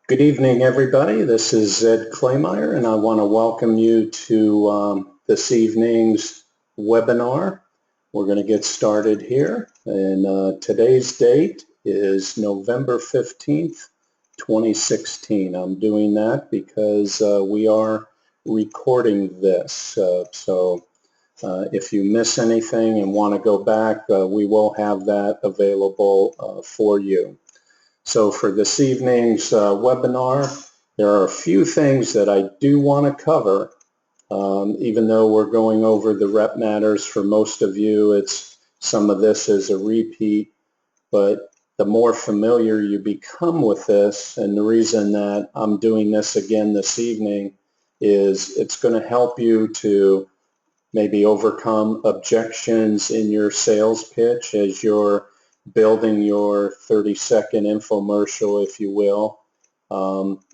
Good evening, everybody. This is Ed Claymeyer, and I want to welcome you to this evening's webinar. We're going to get started here, and today's date is November 15th, 2016. I'm doing that because we are recording this. So if you miss anything and want to go back, we will have that available for you. So for this evening's webinar, there are a few things that I do want to cover. Even though we're going over the rep matters for most of you, some of this is a repeat, but the more familiar you become with this, and the reason that I'm doing this again this evening is it's going to help you to maybe overcome objections in your sales pitch as you're building your 30-second infomercial, if you will.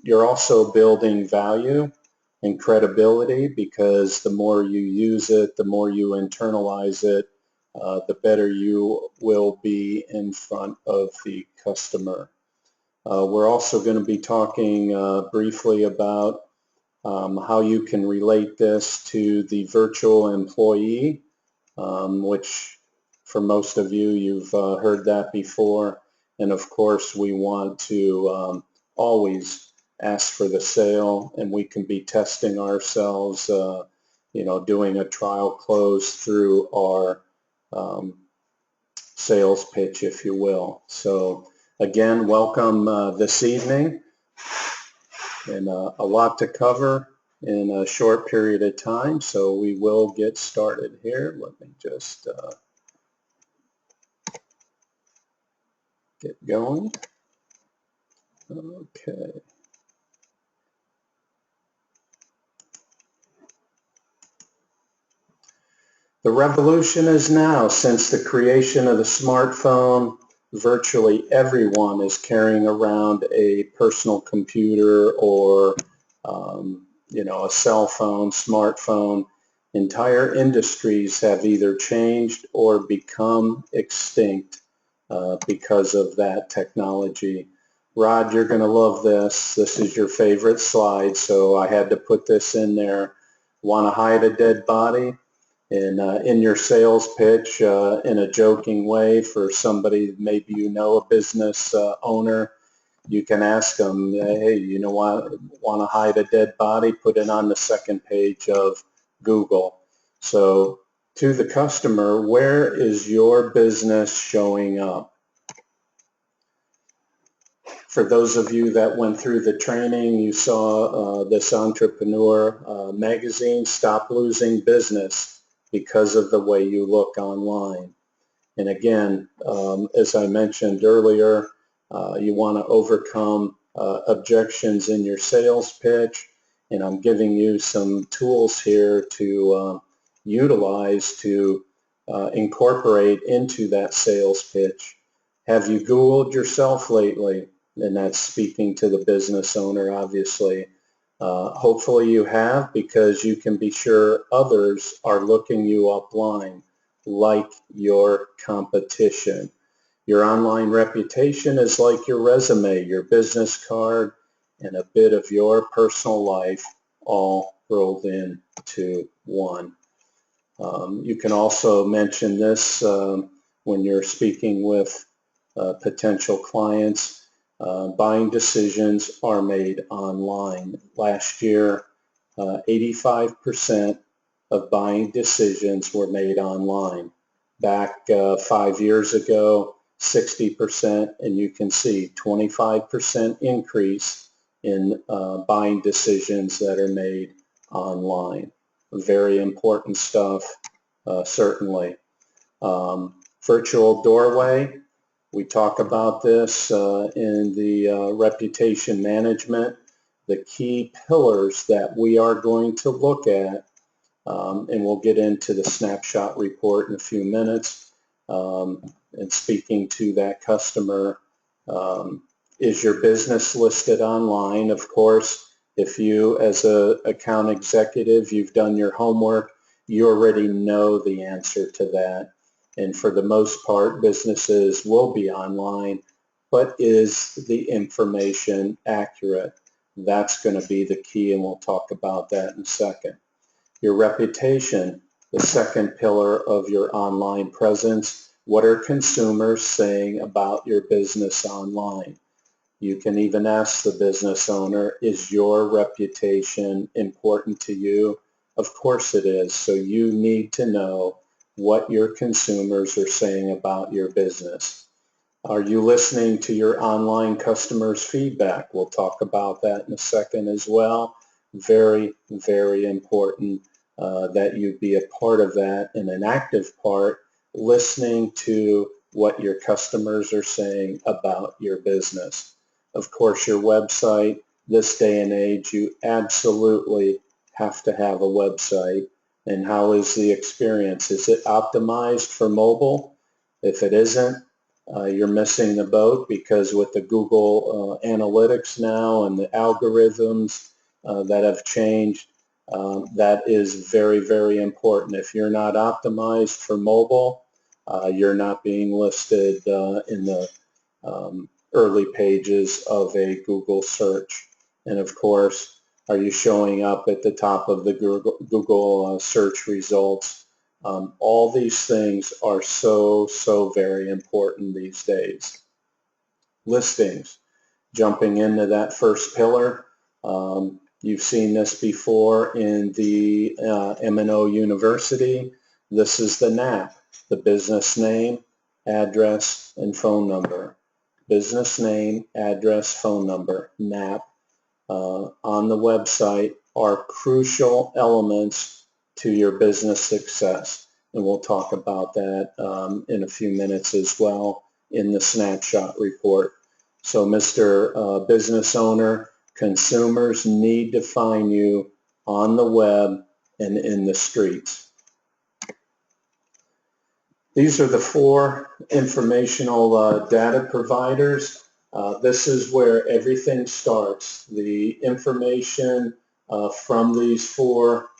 You're also building value and credibility because the more you use it, the more you internalize it, the better you will be in front of the customer. We're also going to be talking briefly about how you can relate this to the virtual employee, which for most of you, you've heard that before. And of course, we want to always ask for the sale, and we can be testing ourselves, doing a trial close through our sales pitch, if you will. So again, welcome this evening. And a lot to cover in a short period of time, so we will get started here. Let me just get going. Okay. The revolution is now. Since the creation of the smartphone, virtually everyone is carrying around a personal computer or a cell phone, smartphone. Entire industries have either changed or become extinct because of that technology. Rod, you're going to love this. This is your favorite slide, so I had to put this in there. Want to hide a dead body? In your sales pitch, in a joking way, for somebody, maybe a business owner, you can ask them, hey, want to hide a dead body? Put it on the second page of Google. So to the customer, where is your business showing up? For those of you that went through the training, you saw this entrepreneur magazine, Stop Losing Business because of the way you look online. And again, as I mentioned earlier, you want to overcome objections in your sales pitch, and I'm giving you some tools here to utilize to incorporate into that sales pitch. Have you Googled yourself lately? And that's speaking to the business owner, obviously. Hopefully you have, because you can be sure others are looking you upline, like your competition. Your online reputation is like your resume, your business card, and a bit of your personal life all rolled into one. You can also mention this when you're speaking with potential clients. Buying decisions are made online. Last year, 85% of buying decisions were made online. Back 5 years ago, 60%, and you can see 25% increase in buying decisions that are made online. Very important stuff, certainly. Virtual doorway. We talk about this in the reputation management. The key pillars that we are going to look at, and we'll get into the snapshot report in a few minutes, and speaking to that customer. Is your business listed online? Of course, if you as an account executive, you've done your homework, you already know the answer to that. And for the most part, businesses will be online. but is the information accurate? That's going to be the key, and we'll talk about that in a second. Your reputation, the second pillar of your online presence. What are consumers saying about your business online? You can even ask the business owner, is your reputation important to you? Of course it is. So you need to know what your consumers are saying about your business. Are you listening to your online customers' feedback? We'll talk about that in a second as well. Very, very important that you be a part of that, and an active part, listening to what your customers are saying about your business. Of course, your website, this day and age, you absolutely have to have a website. And how is the experience? Is it optimized for mobile? If it isn't, you're missing the boat, because with the Google analytics now and the algorithms that have changed, that is very, very important. If you're not optimized for mobile, you're not being listed in the early pages of a Google search. And of course, are you showing up at the top of the Google search results? All these things are so, so very important these days. Listings, jumping into that first pillar. You've seen this before in the MNO University. This is the NAP, the business name, address, and phone number. Business name, address, phone number, NAP, on the website are crucial elements to your business success. And we'll talk about that in a few minutes as well in the snapshot report. So Mr. Business Owner, consumers need to find you on the web and in the streets. These are the four informational data providers. This is where everything starts. The information from these four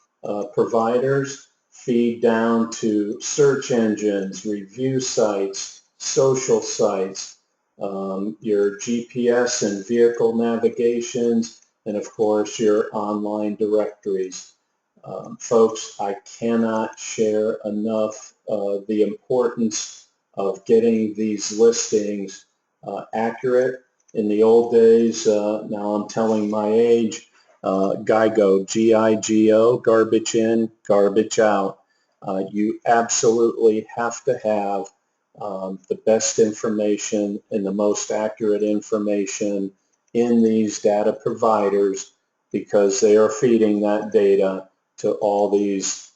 providers feed down to search engines, review sites, social sites, your GPS and vehicle navigations, and of course your online directories. Folks, I cannot share enough the importance of getting these listings accurate. In the old days, now I'm telling my age, GIGO, G-I-G-O, garbage in, garbage out. You absolutely have to have the best information and the most accurate information in these data providers, because they are feeding that data to all these,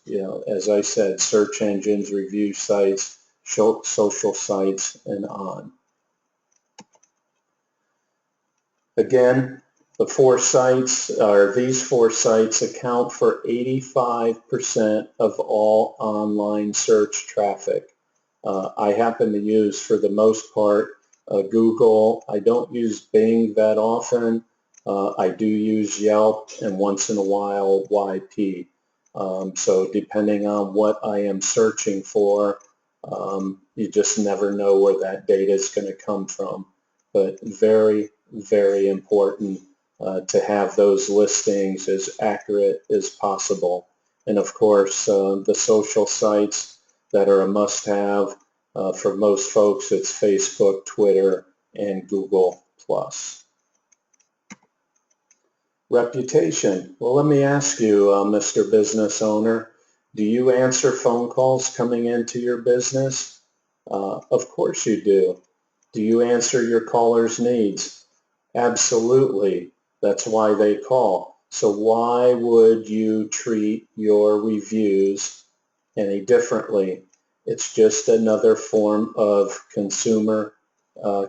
as I said, search engines, review sites, social sites, and on. Again, these four sites account for 85% of all online search traffic. I happen to use, for the most part, Google. I don't use Bing that often. I do use Yelp, and once in a while YP. So depending on what I am searching for, you just never know where that data is going to come from. But very, very important to have those listings as accurate as possible. And of course, the social sites that are a must-have for most folks, it's Facebook, Twitter, and Google+. Reputation. Well, let me ask you, Mr. Business Owner, do you answer phone calls coming into your business? Of course you do. Do you answer your callers' needs? Absolutely. That's why they call. So why would you treat your reviews any differently? It's just another form of consumer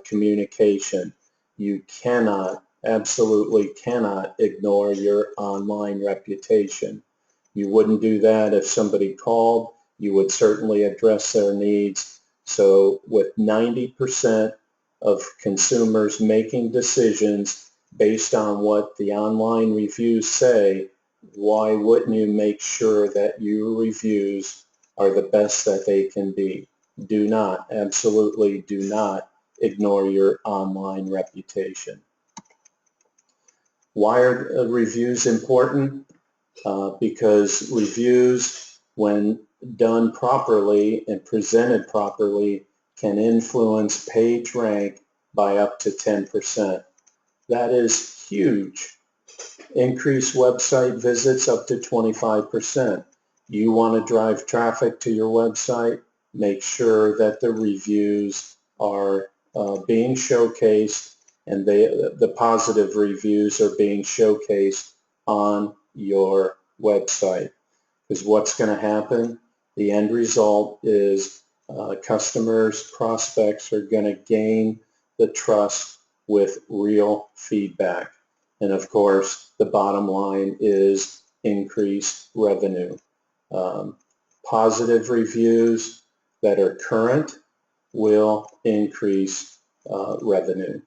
communication. You cannot, absolutely cannot ignore your online reputation. You wouldn't do that if somebody called. You would certainly address their needs. So with 90% of consumers making decisions based on what the online reviews say, why wouldn't you make sure that your reviews are the best that they can be? Do not, absolutely do not ignore your online reputation. Why are reviews important? Because reviews, when done properly and presented properly, can influence page rank by up to 10%. That is huge. Increase website visits up to 25%. You want to drive traffic to your website? Make sure that the reviews are being showcased, and the positive reviews are being showcased on your website. Because what's going to happen? The end result is customers, prospects are going to gain the trust with real feedback. And of course, the bottom line is increased revenue. Positive reviews that are current will increase revenue.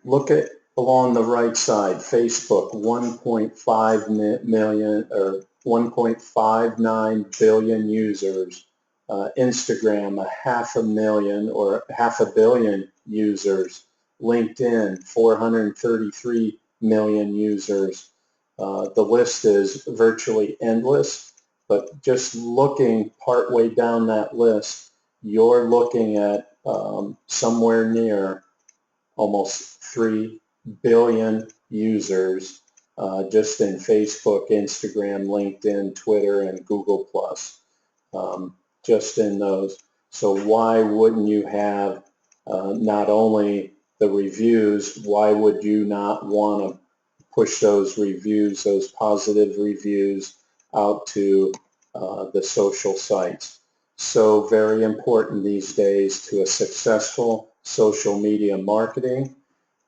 Look at along the right side, Facebook, 1.5 million or 1.59 billion users. Instagram, 500,000 or 500 million users. LinkedIn, 433 million users. The list is virtually endless, but just looking partway down that list, you're looking at somewhere near almost 3 billion users just in Facebook, Instagram, LinkedIn, Twitter, and Google+. Just in those. So why wouldn't you have not only the reviews, why would you not want to push those reviews, those positive reviews out to the social sites? So very important these days to a successful social media marketing.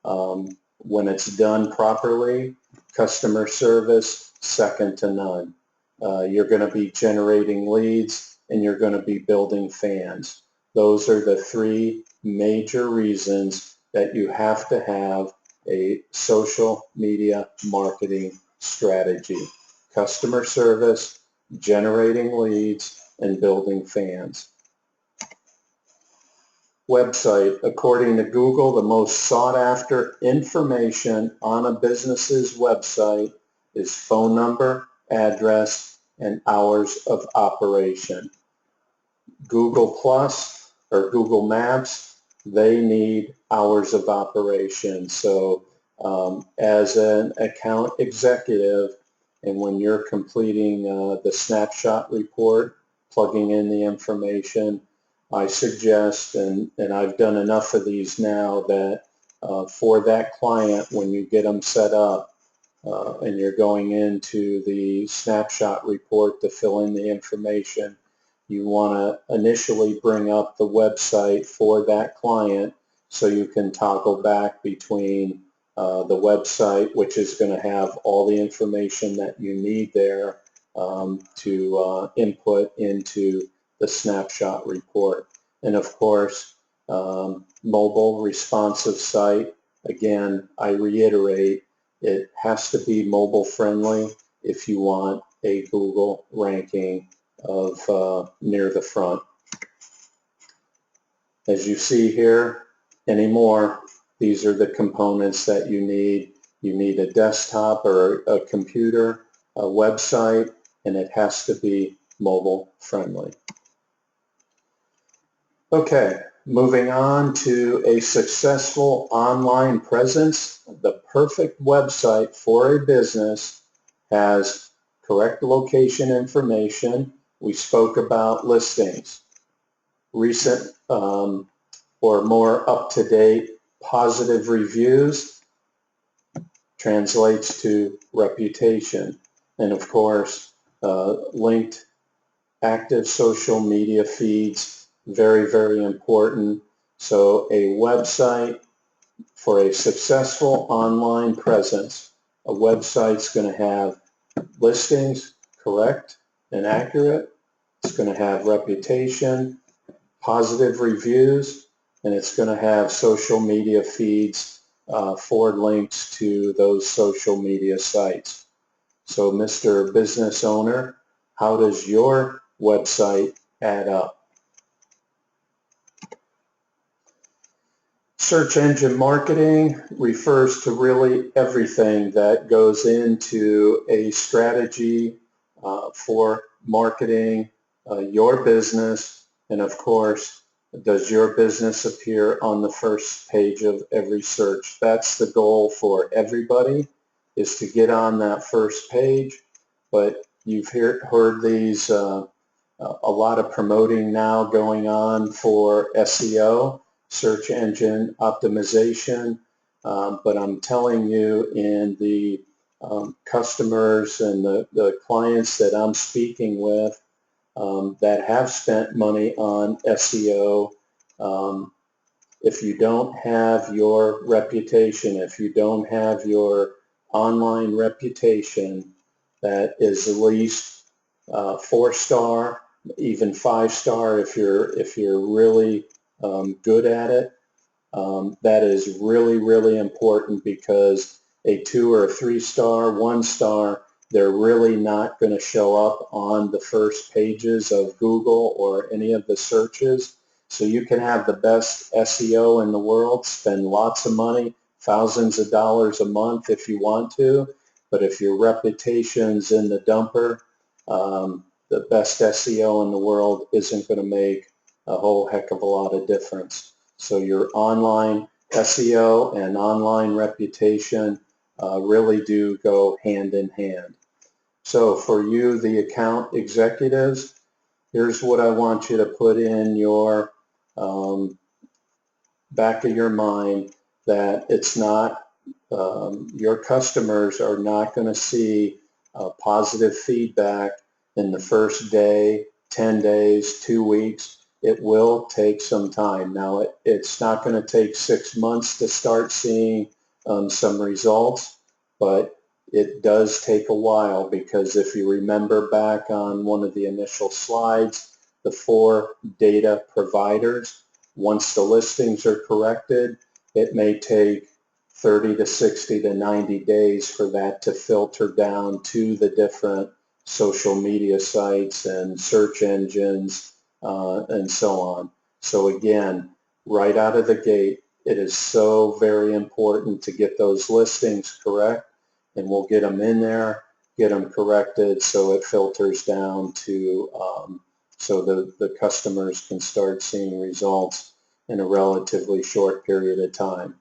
When it's done properly, customer service, second to none. You're going to be generating leads and you're going to be building fans. Those are the three major reasons that you have to have a social media marketing strategy. Customer service, generating leads, and building fans. Website. According to Google, the most sought after information on a business's website is phone number, address, and hours of operation. Google Plus or Google Maps, they need hours of operation. So as an account executive, and when you're completing the snapshot report, plugging in the information, I suggest, and I've done enough of these now, that for that client, when you get them set up and you're going into the snapshot report to fill in the information, you want to initially bring up the website for that client so you can toggle back between the website, which is going to have all the information that you need there to input into the snapshot report. And of course, mobile responsive site. Again, I reiterate, it has to be mobile friendly if you want a Google ranking of near the front. As you see here anymore, these are the components that you need. You need a desktop or a computer, a website, and it has to be mobile friendly. Okay, moving on to a successful online presence. The perfect website for a business has correct location information. We spoke about listings. Recent or more up-to-date positive reviews translates to reputation. And of course, linked active social media feeds, very, very important. So a website for a successful online presence, a website's going to have listings, correct and accurate. It's going to have reputation, positive reviews, and it's going to have social media feeds for links to those social media sites. So Mr. Business Owner, how does your website add up? Search engine marketing refers to really everything that goes into a strategy for marketing your business, and of course, does your business appear on the first page of every search? That's the goal for everybody, is to get on that first page. But you've heard these, a lot of promoting now going on for SEO, search engine optimization, but I'm telling you, in the customers and the clients that I'm speaking with that have spent money on SEO, if you don't have your reputation, if you don't have your online reputation that is at least 4-star, even 5-star if you're really good at it, that is really important, because a 2 or a 3-star, 1-star, they're really not going to show up on the first pages of Google or any of the searches. So you can have the best SEO in the world, spend lots of money, thousands of dollars a month if you want to, but if your reputation's in the dumper, the best SEO in the world isn't going to make a whole heck of a lot of difference. So your online SEO and online reputation really do go hand in hand. So for you, the account executives, here's what I want you to put in your back of your mind, that it's not, your customers are not going to see positive feedback in the first day, 10 days, 2 weeks. It will take some time. Now, it's not going to take 6 months to start seeing some results, but it does take a while, because if you remember back on one of the initial slides, the 4 data providers, once the listings are corrected, it may take 30 to 60 to 90 days for that to filter down to the different social media sites and search engines and so on. So again, right out of the gate, it is so very important to get those listings correct, and we'll get them in there, get them corrected, so it filters down to so the customers can start seeing results in a relatively short period of time.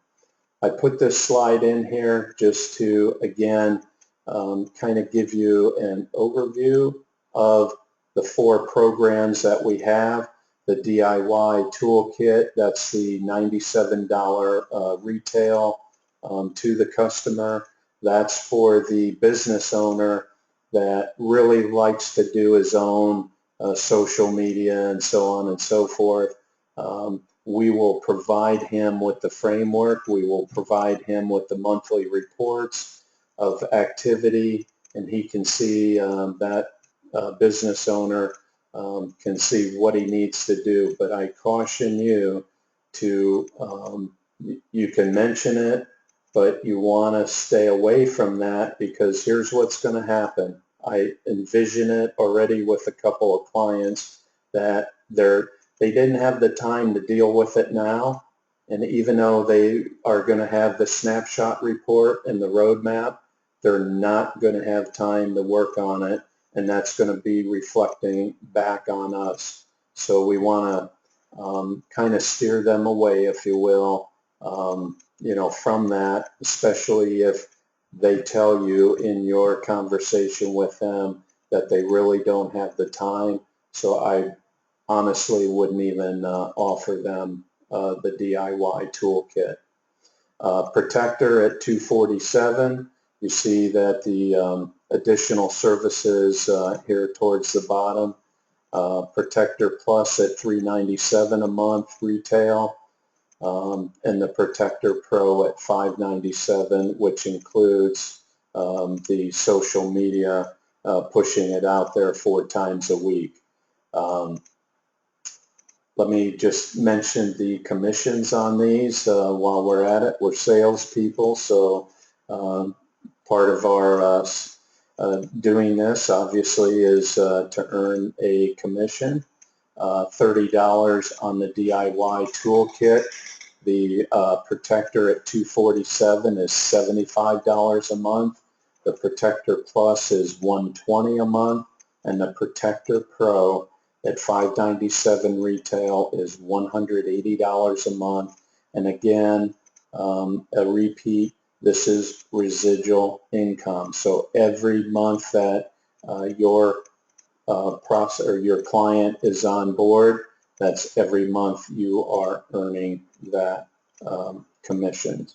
I put this slide in here just to, again, kind of give you an overview of the 4 programs that we have. The DIY toolkit, that's the $97 retail to the customer. That's for the business owner that really likes to do his own social media and so on and so forth. We will provide him with the framework. We will provide him with the monthly reports of activity, and he can see that business owner can see what he needs to do. But I caution you to, you can mention it, but you want to stay away from that, because here's what's going to happen. I envision it already with a couple of clients that they didn't have the time to deal with it now, and even though they are going to have the snapshot report and the roadmap, they're not going to have time to work on it, and that's going to be reflecting back on us. So we want to kind of steer them away, if you will, from that, especially if they tell you in your conversation with them that they really don't have the time. So I honestly wouldn't even offer them the DIY toolkit. Protector at $247. You see that the additional services here towards the bottom. Protector Plus at $397 a month retail, and the Protector Pro at $597, which includes the social media, pushing it out there 4 times a week. Let me just mention the commissions on these while we're at it. We're salespeople, so part of our doing this obviously is to earn a commission. $30 on the DIY toolkit. The Protector at $247 is $75 a month. The Protector Plus is $120 a month, and the Protector Pro at $597 retail is $180 a month. And again, a repeat, this is residual income. So every month that your client is on board, that's every month you are earning that commission.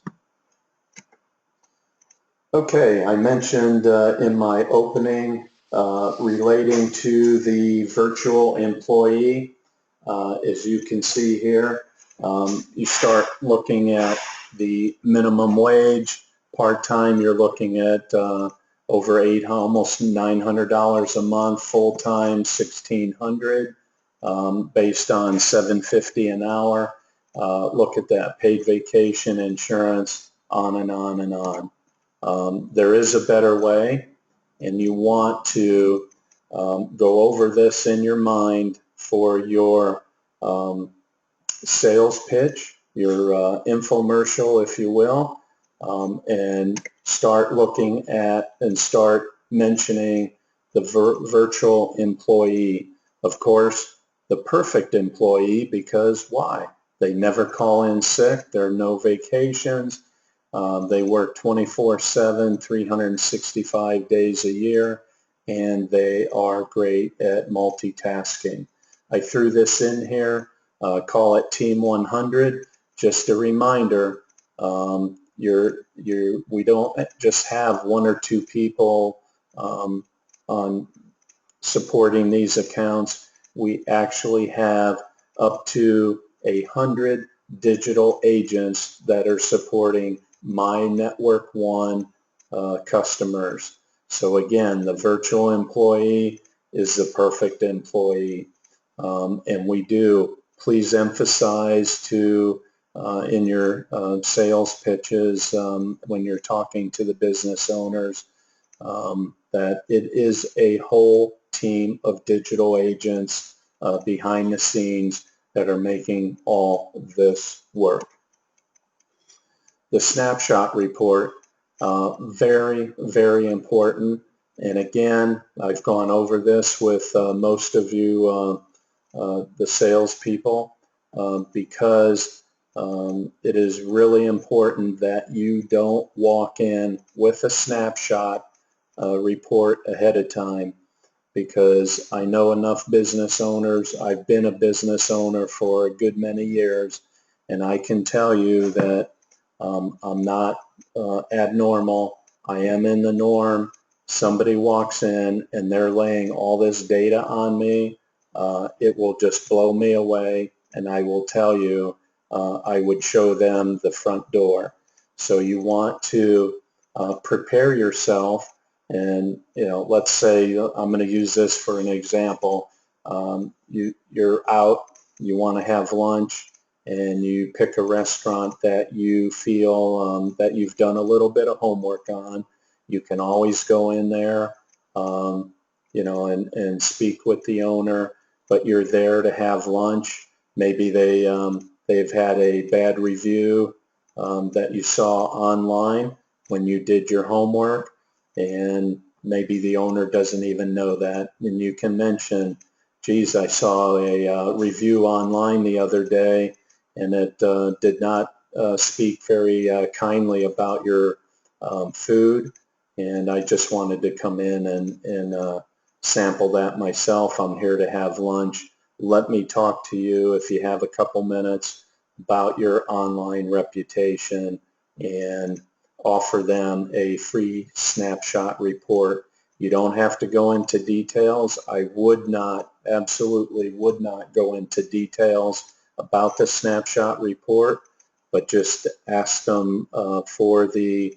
Okay, I mentioned in my opening relating to the virtual employee. As you can see here, you start looking at the minimum wage. Part-time, you're looking at over almost $900 a month. Full-time, $1,600, based on $750 an hour. Look at that, paid vacation, insurance, on and on and on. There is a better way, and you want to go over this in your mind for your sales pitch, your infomercial, if you will, and start looking at and start mentioning the virtual employee. Of course, the perfect employee, because why? They never call in sick, there are no vacations, they work 24/7, 365 days a year, and they are great at multitasking. I threw this in here, call it Team 100. Just a reminder, we don't just have one or two people on supporting these accounts. We actually have up to 100 digital agents that are supporting My Network One customers. So again, the virtual employee is the perfect employee. And we do, please emphasize to in your sales pitches when you're talking to the business owners that it is a whole team of digital agents behind the scenes that are making all this work. The snapshot report, very, very important. And again, I've gone over this with most of you, the salespeople, because it is really important that you don't walk in with a snapshot report ahead of time, because I know enough business owners. I've been a business owner for a good many years, and I can tell you that I'm not abnormal. I am in the norm. Somebody walks in and they're laying all this data on me. It will just blow me away, and I will tell you, I would show them the front door. So you want to prepare yourself, and let's say I'm going to use this for an example. You're out, you want to have lunch, and you pick a restaurant that you feel that you've done a little bit of homework on. You can always go in there, and speak with the owner, but you're there to have lunch. Maybe they've had a bad review that you saw online when you did your homework, and maybe the owner doesn't even know that. And you can mention, geez, I saw a review online the other day, and it did not speak very kindly about your food, and I just wanted to come in and sample that myself. I'm here to have lunch. Let me talk to you, if you have a couple minutes, about your online reputation, and offer them a free snapshot report. You don't have to go into details. I would not, absolutely would not go into details about the snapshot report, but just ask them for the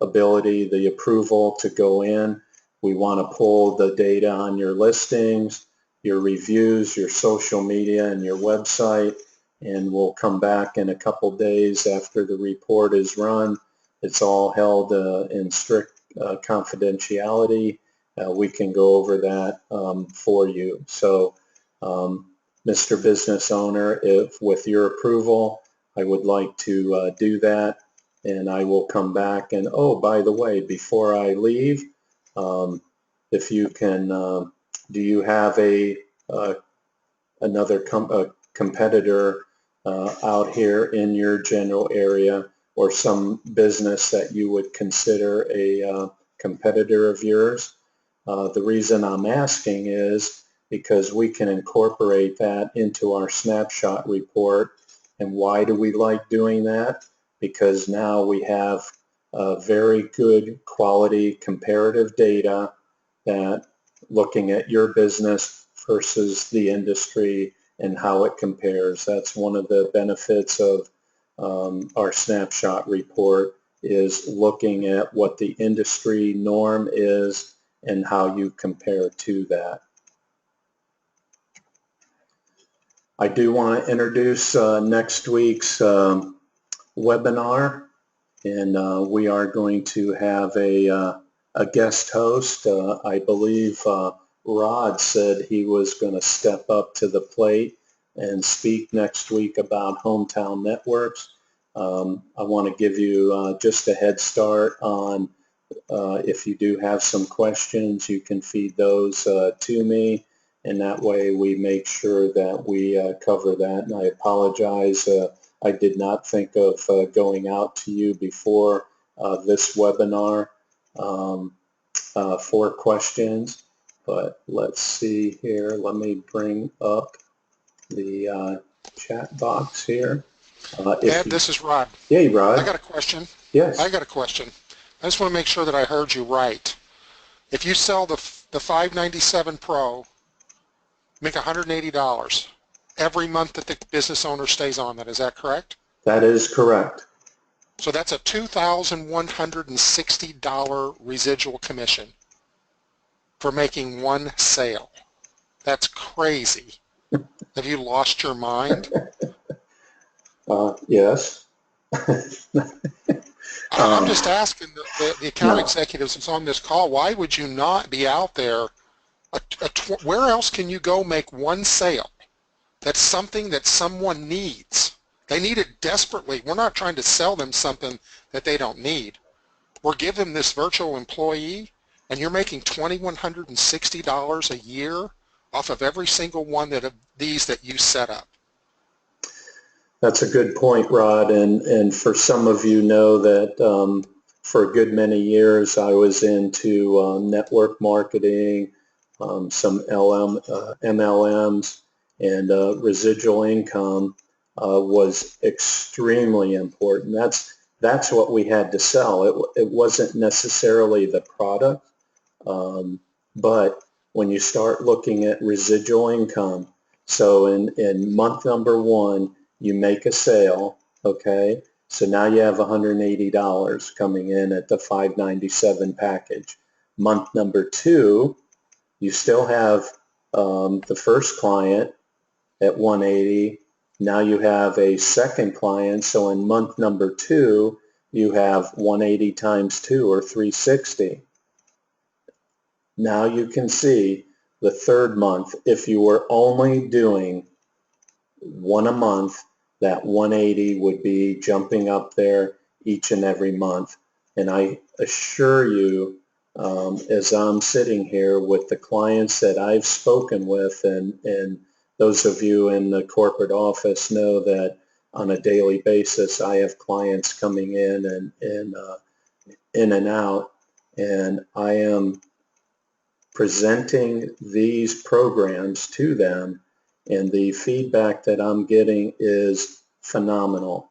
ability, the approval to go in. We want to pull the data on your listings, your reviews, your social media, and your website, and we'll come back in a couple days after the report is run. It's all held in strict confidentiality. We can go over that for you. So, Mr. Business Owner, if with your approval, I would like to do that, and I will come back. And oh, by the way, before I leave, if you can, do you have another competitor out here in your general area, or some business that you would consider a competitor of yours? The reason I'm asking is because we can incorporate that into our snapshot report. And why do we like doing that? Because now we have very good quality comparative data that looking at your business versus the industry and how it compares. That's one of the benefits of our snapshot report, is looking at what the industry norm is and how you compare to that. I do want to introduce next week's webinar, and we are going to have a guest host. I believe Rod said he was going to step up to the plate and speak next week about hometown networks. I want to give you just a head start on if you do have some questions, you can feed those to me, and that way we make sure that we cover that. And I apologize, I did not think of going out to you before this webinar for questions, but let's see here. Let me bring up the chat box here. Ed, this is Rod. Hey, Rod. I got a question. Yes. I got a question. I just want to make sure that I heard you right. If you sell the 597 Pro, make $180 every month that the business owner stays on that. Is that correct? That is correct. So that's a $2,160 residual commission for making one sale. That's crazy. Have you lost your mind? Yes. I'm just asking the account executives that's on this call, why would you not be out there? Where else can you go make one sale? That's something that someone needs. They need it desperately. We're not trying to sell them something that they don't need. We're giving them this virtual employee, and you're making $2,160 a year off of every single one of these that you set up. That's a good point, Rod, and for some of you know that for a good many years I was into network marketing, some MLMs, and residual income was extremely important. That's what we had to sell. It wasn't necessarily the product, but when you start looking at residual income, so in month number one, you make a sale, okay? So now you have $180 coming in at the 597 package. Month number two, you still have the first client at 180. Now you have a second client. So in month number two, you have 180 times 2, or 360. Now you can see the third month, if you were only doing one a month, that 180 would be jumping up there each and every month. And I assure you, as I'm sitting here with the clients that I've spoken with, and those of you in the corporate office know that on a daily basis I have clients coming in and out, and I am presenting these programs to them, and the feedback that I'm getting is phenomenal.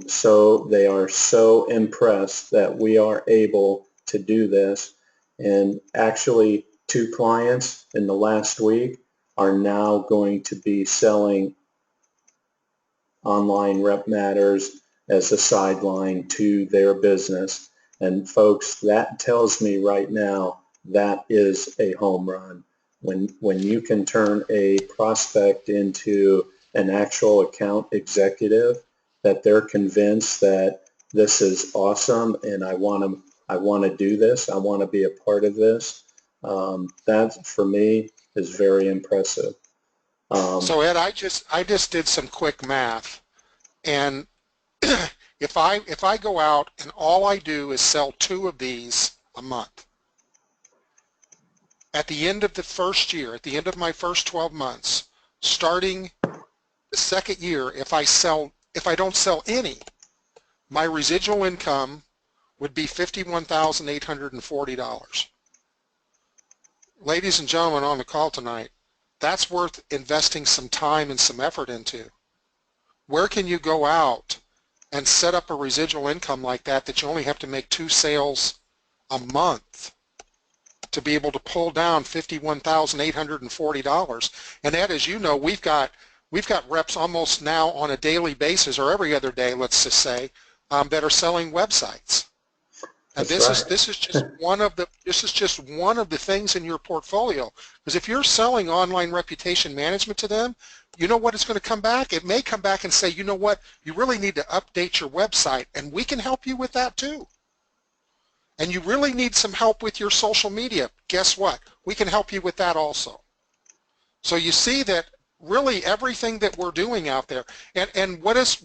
So they are so impressed that we are able to do this. And actually, 2 clients in the last week are now going to be selling online Rep Matters as a sideline to their business. And folks, that tells me right now that is a home run. When you can turn a prospect into an actual account executive, that they're convinced that this is awesome and I want to do this, I want to be a part of this, that for me is very impressive. So Ed, I just did some quick math, And if I go out and all I do is sell 2 of these a month, at the end of the first year, at the end of my first 12 months, starting the second year, if I don't sell any, my residual income would be $51,840. Ladies and gentlemen on the call tonight, that's worth investing some time and some effort into. Where can you go out and set up a residual income like that you only have to make 2 sales a month to be able to pull down $51,840? And Ed, as you know, we've got reps almost now on a daily basis, or every other day, let's just say, that are selling websites. And this is just one of the things in your portfolio. Because if you're selling online reputation management to them, you know what it's going to come back? It may come back and say, you know what, you really need to update your website, and we can help you with that too. And you really need some help with your social media. Guess what? We can help you with that also. So you see that really everything that we're doing out there, and what does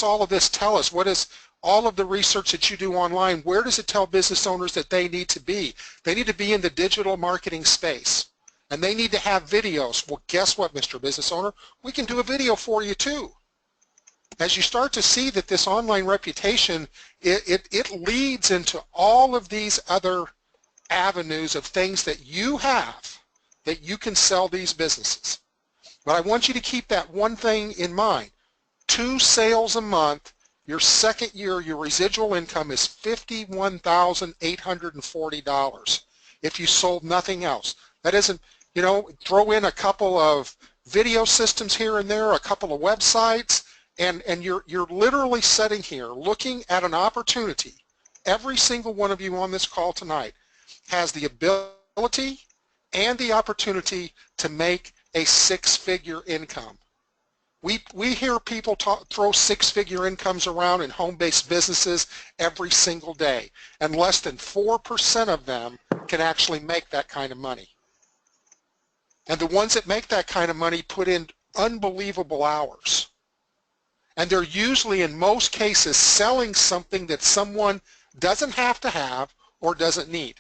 all of this tell us? What is all of the research that you do online? Where does it tell business owners that they need to be? They need to be in the digital marketing space, and they need to have videos. Well, guess what, Mr. Business Owner? We can do a video for you too. As you start to see that this online reputation, it leads into all of these other avenues of things that you have that you can sell these businesses. But I want you to keep that one thing in mind. 2 sales a month, your second year, your residual income is $51,840 if you sold nothing else. That isn't, throw in a couple of video systems here and there, a couple of websites, and you're literally sitting here looking at an opportunity. Every single one of you on this call tonight has the ability and the opportunity to make a 6-figure income. We hear people throw 6-figure incomes around in home-based businesses every single day, and less than 4% of them can actually make that kind of money. And the ones that make that kind of money put in unbelievable hours. And they're usually, in most cases, selling something that someone doesn't have to have or doesn't need.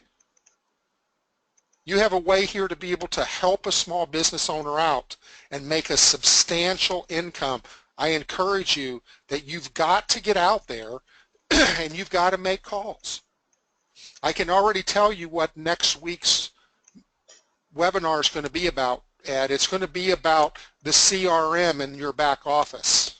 You have a way here to be able to help a small business owner out and make a substantial income. I encourage you that you've got to get out there and you've got to make calls. I can already tell you what next week's webinar is going to be about, Ed. It's going to be about the CRM in your back office.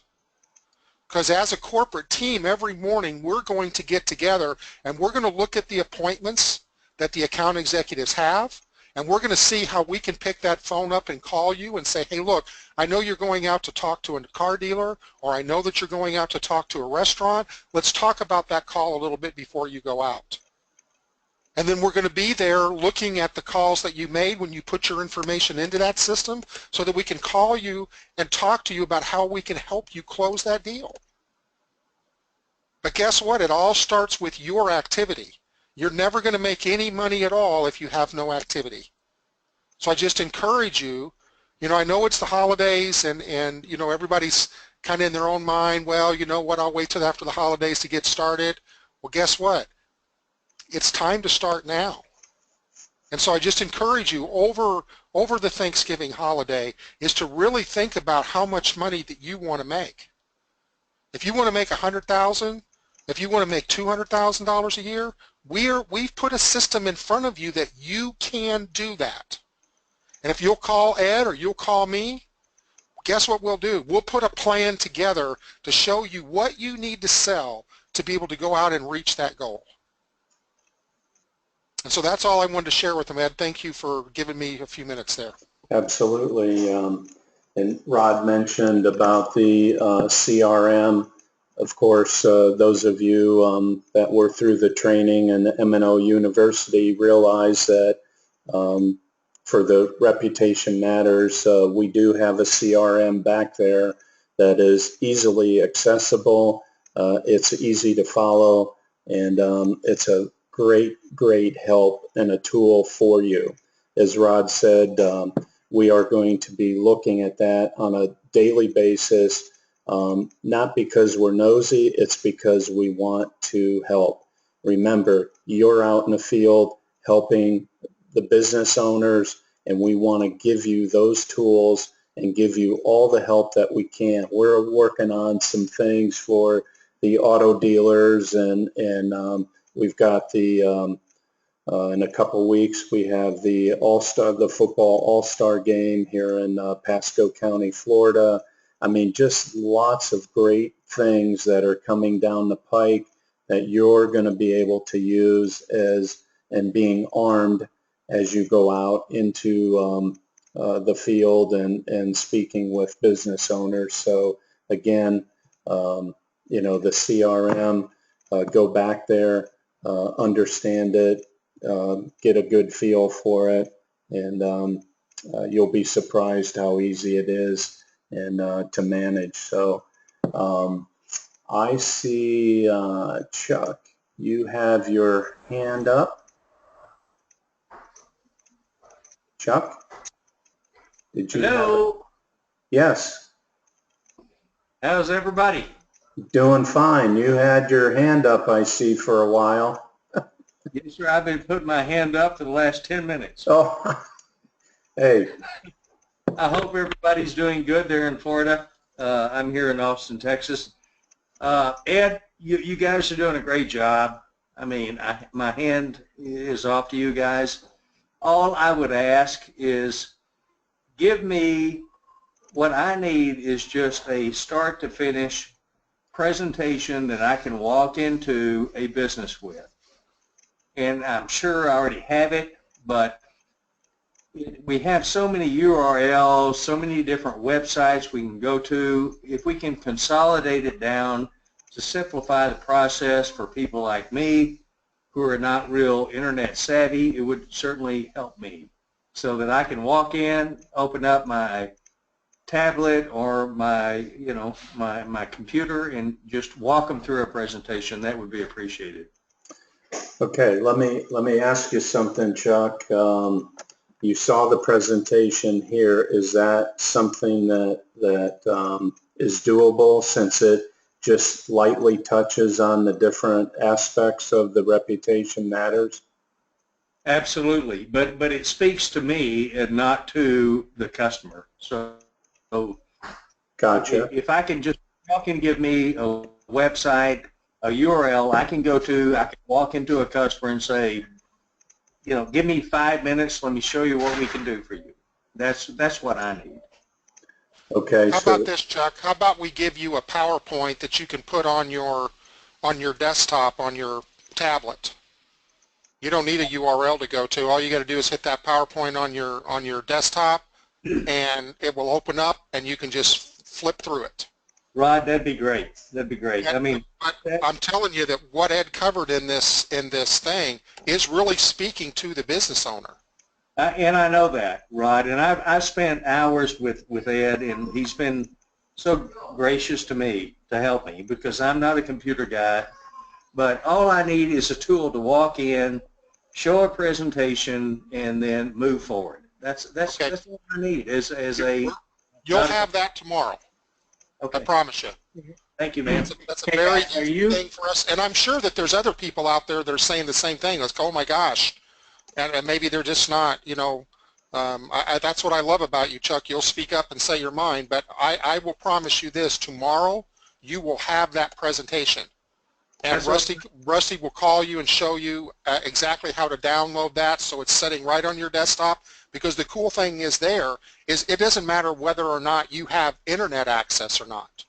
Because as a corporate team, every morning we're going to get together and we're going to look at the appointments that the account executives have, and we're going to see how we can pick that phone up and call you and say, hey, look, I know you're going out to talk to a car dealer, or I know that you're going out to talk to a restaurant. Let's talk about that call a little bit before you go out. And then we're going to be there looking at the calls that you made when you put your information into that system so that we can call you and talk to you about how we can help you close that deal. But guess what? It all starts with your activity. You're never going to make any money at all if you have no activity. So I just encourage you, I know it's the holidays and everybody's kind of in their own mind, well, you know what, I'll wait till after the holidays to get started. Well, guess what? It's time to start now. And so I just encourage you over the Thanksgiving holiday is to really think about how much money that you want to make. If you want to make $100,000, if you want to make $200,000 a year, we've put a system in front of you that you can do that. And if you'll call Ed or you'll call me, guess what we'll do? We'll put a plan together to show you what you need to sell to be able to go out and reach that goal. And so that's all I wanted to share with them, Ed. Thank you for giving me a few minutes there. Absolutely. And Rod mentioned about the CRM. Of course, those of you that were through the training in the MNO University realize that for the Reputation Matters, we do have a CRM back there that is easily accessible. It's easy to follow, and it's a great help and a tool for you. As Rod said, we are going to be looking at that on a daily basis Not because we're nosy, it's because we want to help. Remember, you're out in the field helping the business owners, and we want to give you those tools and give you all the help that we can. We're working on some things for the auto dealers, and we've got the in a couple weeks, we have the the football All-Star game here in Pasco County, Florida. I mean, just lots of great things that are coming down the pike that you're going to be able to use and being armed as you go out into the field and speaking with business owners. So again, the CRM, go back there, understand it, get a good feel for it, and you'll be surprised how easy it is and to manage. So I see Chuck, you have your hand up. Chuck, did you? Hello. Yes. How's everybody? Doing fine. You had your hand up, I see, for a while. Yes, sir. I've been putting my hand up for the last 10 minutes. Oh, hey. I hope everybody's doing good there in Florida. I'm here in Austin, Texas. Ed, you guys are doing a great job. I mean, my hand is off to you guys. All I would ask is give me what I need is just a start to finish presentation that I can walk into a business with. And I'm sure I already have it, but we have so many URLs, so many different websites we can go to. If we can consolidate it down to simplify the process for people like me who are not real internet savvy, it would certainly help me so that I can walk in, open up my tablet or my computer and just walk them through a presentation. That would be appreciated. Okay, let me ask you something, Chuck. You saw the presentation here. Is that something that is doable since it just lightly touches on the different aspects of the reputation matters? Absolutely, but it speaks to me and not to the customer. So gotcha. If I can just, y'all can give me a website, a URL I can go to, I can walk into a customer and say, give me 5 minutes, let me show you what we can do for you. That's what I need. Okay. How about this, Chuck? How about we give you a PowerPoint that you can put on your desktop, on your tablet? You don't need a URL to go to. All you got to do is hit that PowerPoint on your desktop, and it will open up, and you can just flip through it. Rod, that'd be great. That'd be great. And, I mean, I'm telling you that what Ed covered in this thing is really speaking to the business owner. And I know that, Rod. And I've spent hours with Ed, and he's been so gracious to me to help me because I'm not a computer guy. But all I need is a tool to walk in, show a presentation, and then move forward. That's okay. That's what I need You'll have that tomorrow. Okay. I promise you. Thank you, man. That's a very easy thing for us, and I'm sure that there's other people out there that are saying the same thing. Like, oh my gosh, and maybe they're just not. That's what I love about you, Chuck. You'll speak up and say your mind, but I will promise you this: tomorrow you will have that presentation, and Rusty will call you and show you exactly how to download that, so it's sitting right on your desktop. Because the cool thing is it doesn't matter whether or not you have internet access or not.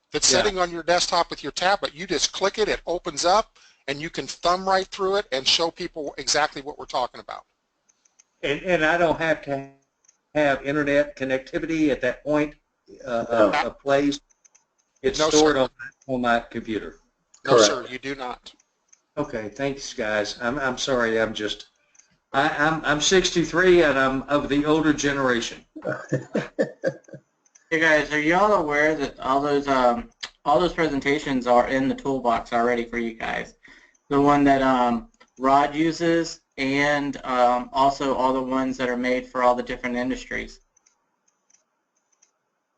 If it's sitting on your desktop with your tablet, you just click it, it opens up, and you can thumb right through it and show people exactly what we're talking about. And I don't have to have internet connectivity at that point of place. It's stored on my computer. No, sir, you do not. Okay, thanks, guys. I'm sorry. I'm 63 and I'm of the older generation. Hey guys, are y'all aware that all those presentations are in the toolbox already for you guys? The one that Rod uses and also all the ones that are made for all the different industries.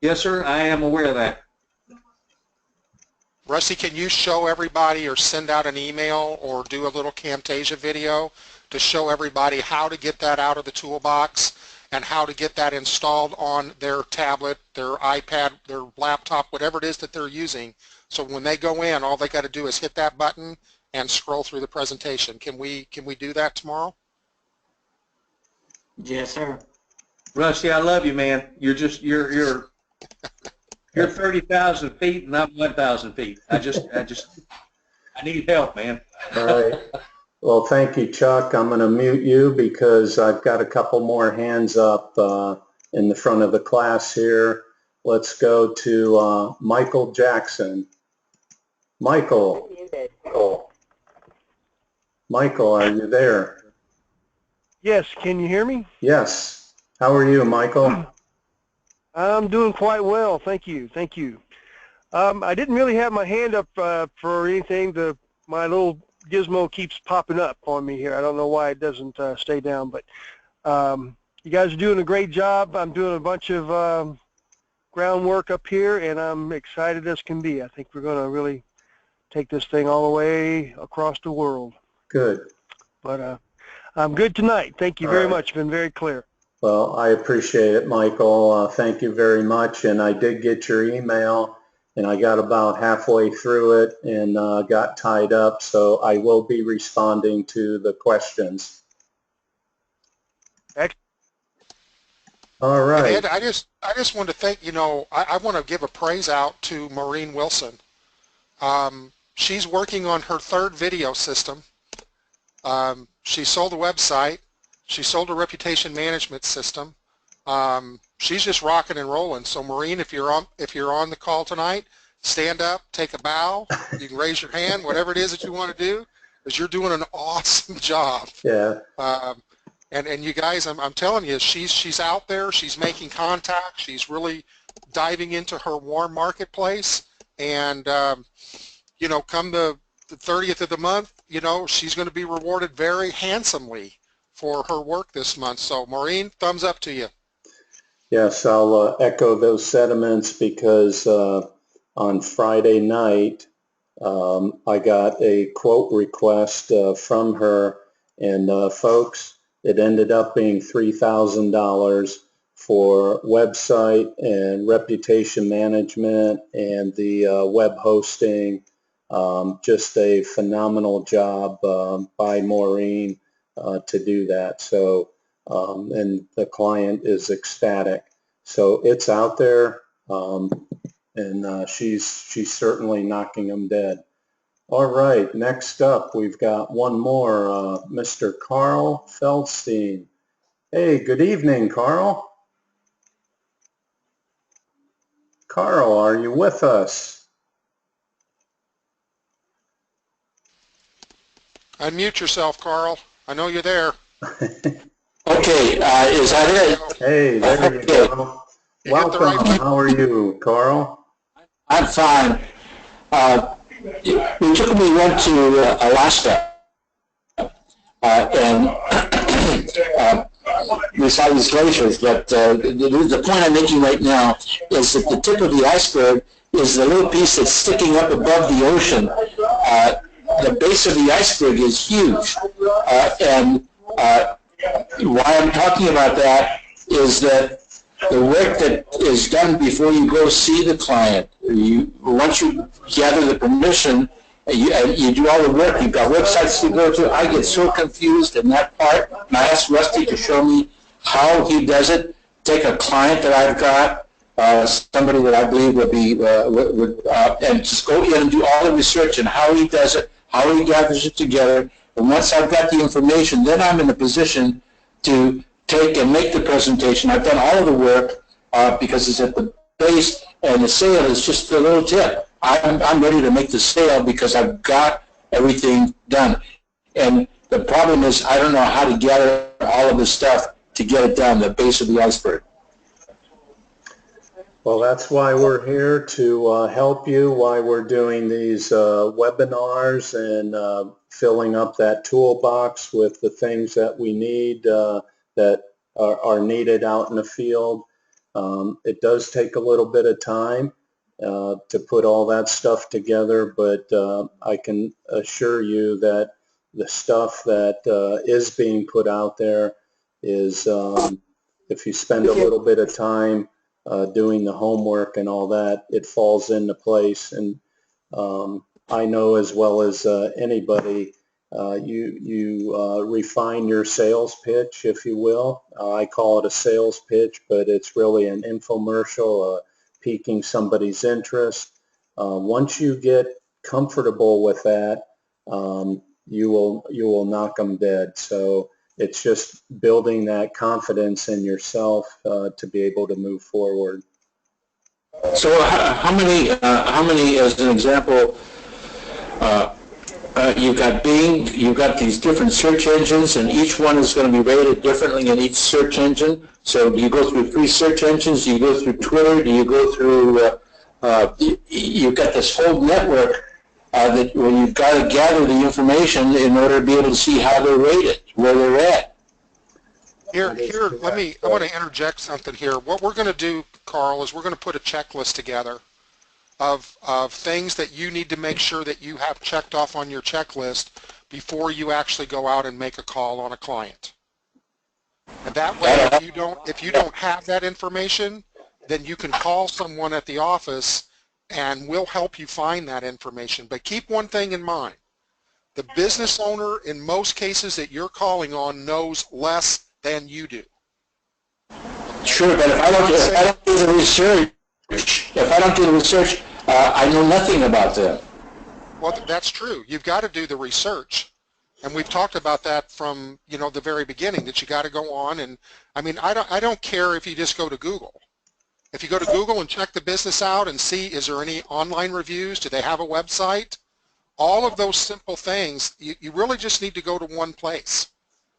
Yes, sir. I am aware of that. Rusty, can you show everybody or send out an email or do a little Camtasia video to show everybody how to get that out of the toolbox and how to get that installed on their tablet, their iPad, their laptop, whatever it is that they're using. So when they go in, all they got to do is hit that button and scroll through the presentation. Can we do that tomorrow? Yes, sir. Rusty, I love you, man. You're 30,000 feet and I'm 1,000 feet. I need help, man. All right. Well, thank you, Chuck. I'm going to mute you because I've got a couple more hands up in the front of the class here. Let's go to Michael Jackson. Michael. Michael, are you there? Yes, can you hear me? Yes. How are you, Michael? I'm doing quite well, thank you, thank you. I didn't really have my hand up for anything. My little gizmo keeps popping up on me here. I don't know why it doesn't stay down, but you guys are doing a great job. I'm doing a bunch of groundwork up here, and I'm excited as can be. I think we're going to really take this thing all the way across the world. Good. But I'm good tonight. Thank you very much. Been very clear. Well, I appreciate it, Michael. Thank you very much. And I did get your email, and I got about halfway through it and got tied up. So I will be responding to the questions. Excellent. All right. And Ed, I just want to thank, I want to give a praise out to Maureen Wilson. She's working on her third video system. She sold a website. She sold a reputation management system. She's just rocking and rolling. So Maureen, if you're on the call tonight, stand up, take a bow. You can raise your hand, whatever it is that you want to do, because you're doing an awesome job. Yeah. And you guys, I'm telling you, she's out there. She's making contact. She's really diving into her warm marketplace. And come the 30th of the month, she's going to be rewarded very handsomely for her work this month. So Maureen, thumbs up to you. Yes, I'll echo those sentiments because on Friday night I got a quote request from her, and folks, it ended up being $3,000 for website and reputation management and the web hosting. Just a phenomenal job by Maureen to do that. So, and the client is ecstatic. So it's out there, and she's certainly knocking them dead. All right, next up, we've got one more, Mr. Carl Feldstein. Hey, good evening, Carl. Carl, are you with us? Unmute yourself, Carl. I know you're there. Okay, is that it? Hey, there you go. Welcome. How are you, Carl? I'm fine. We took me went to Alaska, and we saw these glaciers, but the point I'm making right now is that the tip of the iceberg is the little piece that's sticking up above the ocean. The base of the iceberg is huge, and why I'm talking about that is that the work that is done before you go see the client, once you gather the permission, you do all the work. You've got websites to go to. I get so confused in that part, and I asked Rusty to show me how he does it. Take a client that I've got, somebody that I believe would be, and just go in and do all the research and how he does it, how he gathers it together. And once I've got the information, then I'm in a position to take and make the presentation. I've done all of the work because it's at the base, and the sale is just a little tip. I'm ready to make the sale because I've got everything done. And the problem is I don't know how to gather all of this stuff to get it down, the base of the iceberg. Well, that's why we're here to help you, why we're doing these webinars and filling up that toolbox with the things that we need that are needed out in the field. It does take a little bit of time, to put all that stuff together, but I can assure you that the stuff that is being put out there is, if you spend a little bit of time doing the homework and all that, it falls into place. And I know as well as anybody, you refine your sales pitch, if you will. I call it a sales pitch, but it's really an infomercial, piquing somebody's interest. Once you get comfortable with that, you will knock them dead. So it's just building that confidence in yourself to be able to move forward. So how many, as an example, you've got Bing, you've got these different search engines, and each one is going to be rated differently in each search engine. So do you go through 3 search engines? Do you go through Twitter? Do you go through, you've got this whole network that where you've got to gather the information in order to be able to see how they're rated, where they're at. Here, I want to interject something here. What we're going to do, Carl, is we're going to put a checklist together of things that you need to make sure that you have checked off on your checklist before you actually go out and make a call on a client. And that way, if you don't have that information, then you can call someone at the office and we'll help you find that information. But keep one thing in mind. The business owner, in most cases that you're calling on, knows less than you do. Sure, but if I don't do the research, I know nothing about them. Well, that's true. You've got to do the research. And we've talked about that from, the very beginning, that you got to go on. And I mean, I don't care if you just go to Google. If you go to Google and check the business out and see, is there any online reviews? Do they have a website? All of those simple things, you really just need to go to one place.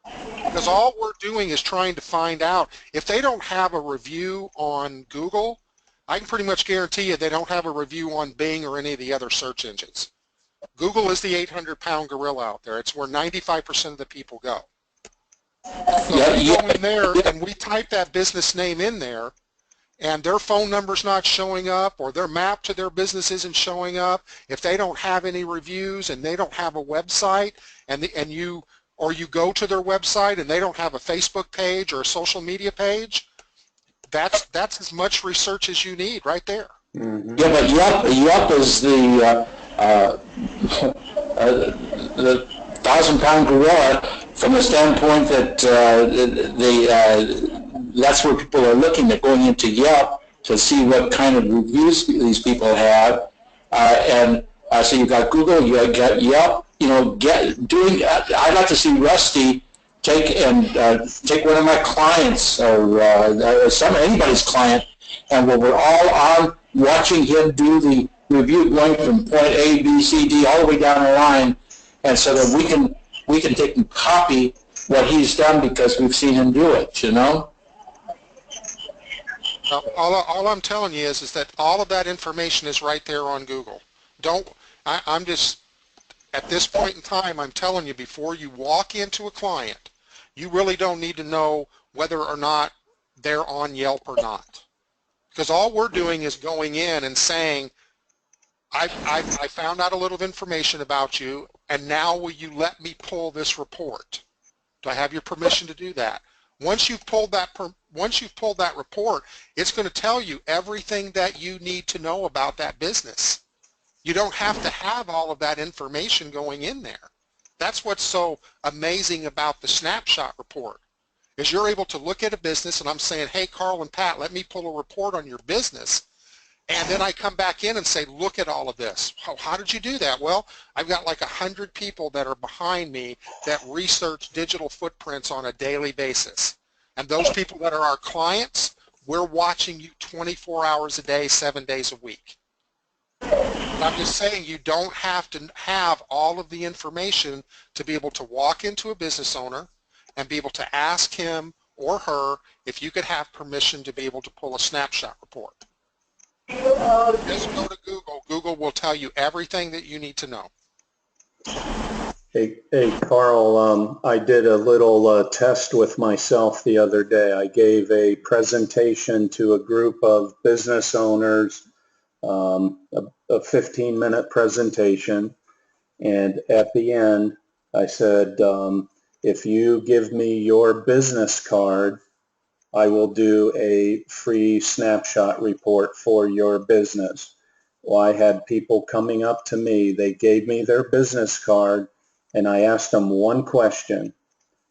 Because all we're doing is trying to find out. If they don't have a review on Google, I can pretty much guarantee you they don't have a review on Bing or any of the other search engines. Google is the 800-pound gorilla out there. It's where 95% of the people go. So we go in there and we type that business name in there, and their phone number's not showing up, or their map to their business isn't showing up, if they don't have any reviews and they don't have a website, or you go to their website and they don't have a Facebook page or a social media page, that's as much research as you need right there. Mm-hmm. Yeah, but Yelp is the 1,000-pound gorilla from the standpoint that that's where people are looking at, going into Yelp to see what kind of reviews these people have, so you've got Google, you got Yelp. I'd like to see Rusty take one of my clients or anybody's client, and when we're all on watching him do the review, going from point A, B, C, D, all the way down the line, and so that we can take and copy what he's done because we've seen him do it. All I'm telling you is that all of that information is right there on Google. I'm just, at this point in time, I'm telling you, before you walk into a client, you really don't need to know whether or not they're on Yelp or not. Because all we're doing is going in and saying, I found out a little information about you, and now will you let me pull this report? Do I have your permission to do that? Once you've pulled that report, it's going to tell you everything that you need to know about that business. You don't have to have all of that information going in there. That's what's so amazing about the snapshot report, is you're able to look at a business, and I'm saying, hey, Carl and Pat, let me pull a report on your business. And then I come back in and say, look at all of this. How did you do that? Well, I've got like 100 people that are behind me that research digital footprints on a daily basis. And those people that are our clients, we're watching you 24 hours a day, 7 days a week. I'm just saying, you don't have to have all of the information to be able to walk into a business owner and be able to ask him or her if you could have permission to be able to pull a snapshot report. Just go to Google. Google will tell you everything that you need to know. Hey Carl, I did a little test with myself the other day. I gave a presentation to a group of business owners a 15-minute presentation. And at the end, I said, if you give me your business card, I will do a free snapshot report for your business. Well, I had people coming up to me. They gave me their business card, and I asked them one question,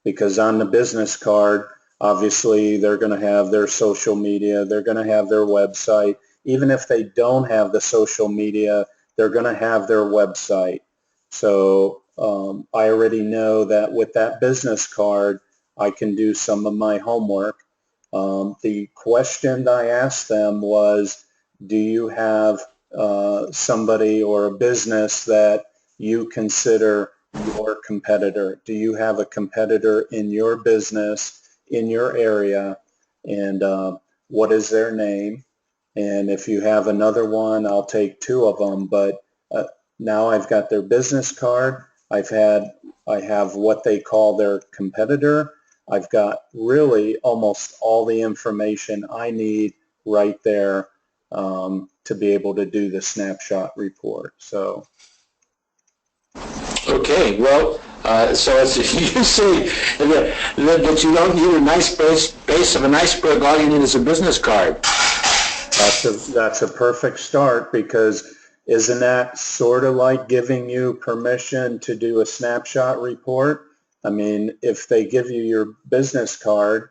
because on the business card, obviously, they're going to have their social media. They're going to have their website. Even if they don't have the social media, they're going to have their website. So I already know that with that business card, I can do some of my homework. The question I asked them was, do you have somebody or a business that you consider your competitor? Do you have a competitor in your business, in your area, and what is their name? And if you have another one, I'll take two of them. But now I've got their business card. I have what they call their competitor. I've got really almost all the information I need right there to be able to do the snapshot report. So. Okay, well, so as you say that you don't need a nice base of an iceberg, all you need is a business card. That's a perfect start, because isn't that sort of like giving you permission to do a snapshot report? I mean, if they give you your business card,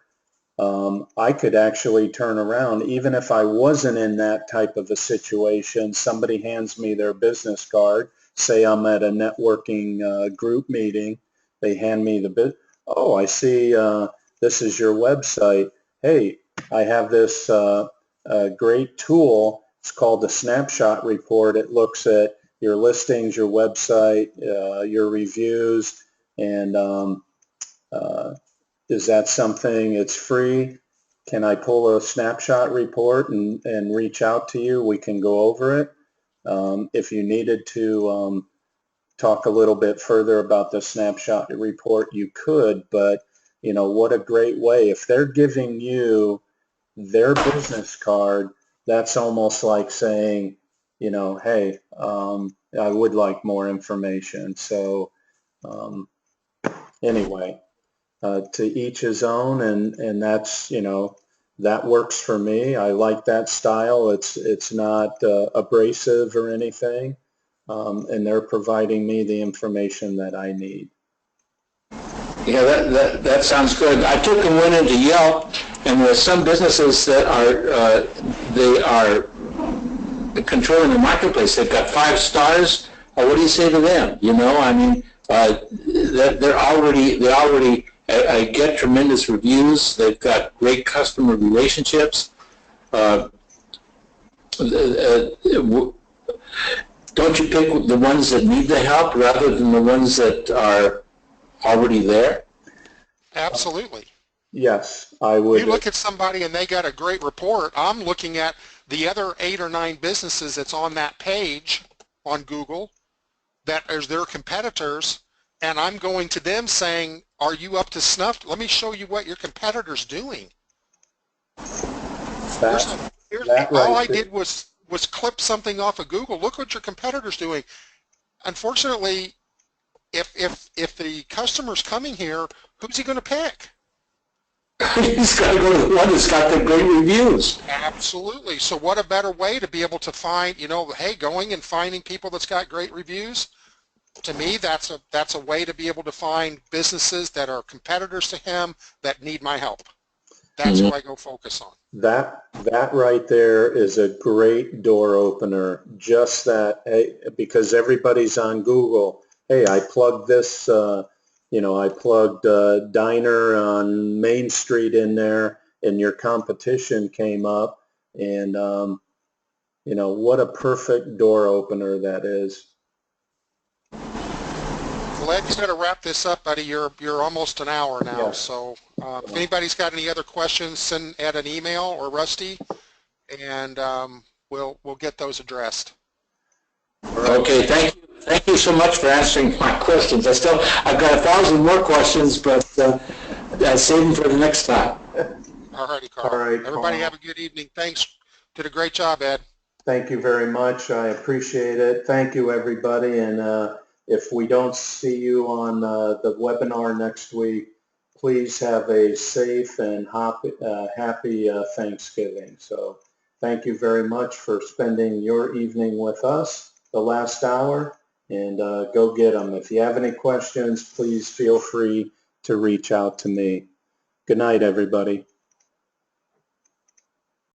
I could actually turn around, even if I wasn't in that type of a situation, somebody hands me their business card, say I'm at a networking group meeting, they hand me oh, I see this is your website. Hey, I have this great tool. It's called the Snapshot Report. It looks at your listings, your website, your reviews, and is that something, it's free? Can I pull a snapshot report and reach out to you? We can go over it. If you needed to talk a little bit further about the snapshot report, you could, but you know, what a great way. If they're giving you their business card, that's almost like saying, you know, hey, I would like more information. So anyway, to each his own, and that's, you know, that works for me. I like that style. It's not abrasive or anything, and they're providing me the information that I need. Yeah, that sounds good. I took and went into Yelp, and there are some businesses that they are controlling the marketplace. They've got 5 stars. What do you say to them? You know, I mean, they already get tremendous reviews. They've got great customer relationships. Don't you pick the ones that need the help rather than the ones that are already there? Absolutely. Yes, I would. You look at somebody and they got a great report. I'm looking at the other 8 or 9 businesses that's on that page on Google that is their competitors, and I'm going to them saying, are you up to snuff? Let me show you what your competitor's doing. All I did was clip something off of Google. Look what your competitor's doing. Unfortunately, if the customer's coming here, who's he going to pick? He's got to go to the one that's got the great reviews. Absolutely. So what a better way to be able to find, you know, hey, going and finding people that's got great reviews. To me, that's a way to be able to find businesses that are competitors to him that need my help. That's who I go focus on. That right there is a great door opener. Just that, hey, because everybody's on Google. Hey, I plugged this, you know, I plugged Diner on Main Street in there, and your competition came up, and you know, what a perfect door opener that is. Well, Ed, you got to wrap this up, buddy. You're almost an hour now. Yes. So if anybody's got any other questions, send Ed an email or Rusty, and we'll get those addressed. Okay, thank you so much for answering my questions. I've got 1,000 more questions, but save them for the next time. All righty, Carl. All right, everybody, Carl. Have a good evening. Thanks. Did a great job, Ed. Thank you very much. I appreciate it. Thank you, everybody. And if we don't see you on the webinar next week, please have a safe and happy Thanksgiving. So thank you very much for spending your evening with us the last hour, and go get them. If you have any questions, please feel free to reach out to me. Good night, everybody.